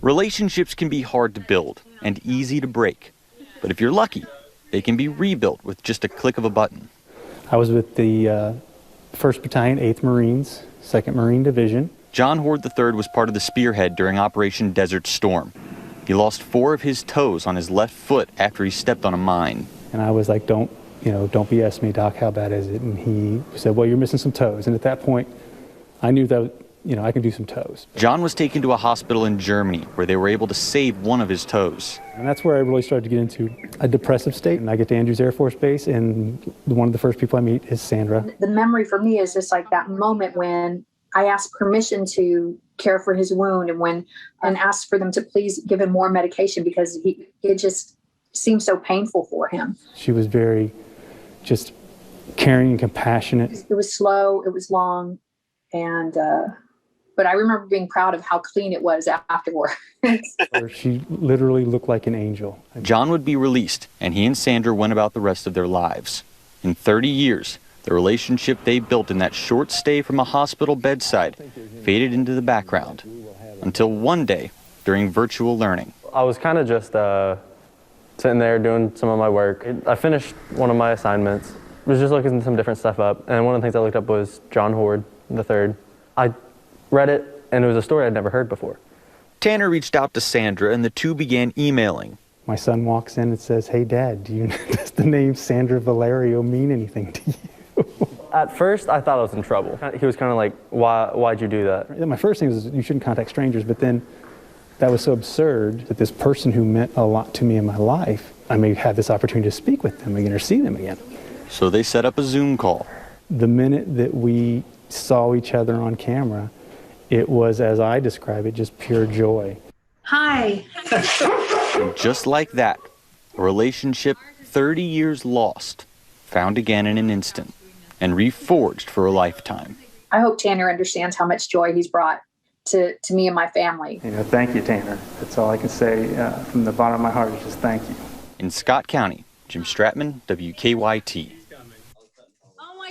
Relationships can be hard to build and easy to break, but if you're lucky, they can be rebuilt with just a click of a button. I was with the 1st Battalion, 8th Marines, 2nd Marine Division. John Horde III was part of the spearhead during Operation Desert Storm. He lost 4 of his toes on his left foot after he stepped on a mine. And I was like, don't BS me, Doc, how bad is it? And he said, well, you're missing some toes. And at that point, I knew that, I can do some toes. John was taken to a hospital in Germany where they were able to save one of his toes. And that's where I really started to get into a depressive state. And I get to Andrews Air Force Base, and one of the first people I meet is Sandra. The memory for me is just like that moment when I asked permission to care for his wound and asked for them to please give him more medication because it just seemed so painful for him. She was very just caring and compassionate. It was slow, it was long, and but I remember being proud of how clean it was afterwards. She literally looked like an angel. John would be released, and he and Sandra went about the rest of their lives. In 30 years, the relationship they built in that short stay from a hospital bedside faded into the background, until one day, during virtual learning. I was kind of just sitting there doing some of my work. I finished one of my assignments. I was just looking some different stuff up, and one of the things I looked up was John Horde III. I read it, and it was a story I'd never heard before. Tanner reached out to Sandra, and the two began emailing. My son walks in and says, hey, Dad, does the name Sandra Valerio mean anything to you? At first, I thought I was in trouble. He was kind of like, why'd you do that? My first thing was you shouldn't contact strangers, but then that was so absurd that this person who meant a lot to me in my life, I may have this opportunity to speak with them again or see them again. So they set up a Zoom call. The minute that we saw each other on camera, it was, as I describe it, just pure joy. Hi. And just like that, a relationship 30 years lost, found again in an instant, and reforged for a lifetime. I hope Tanner understands how much joy he's brought to me and my family. Thank you, Tanner. That's all I can say from the bottom of my heart is just thank you. In Scott County, Jim Stratman, WKYT.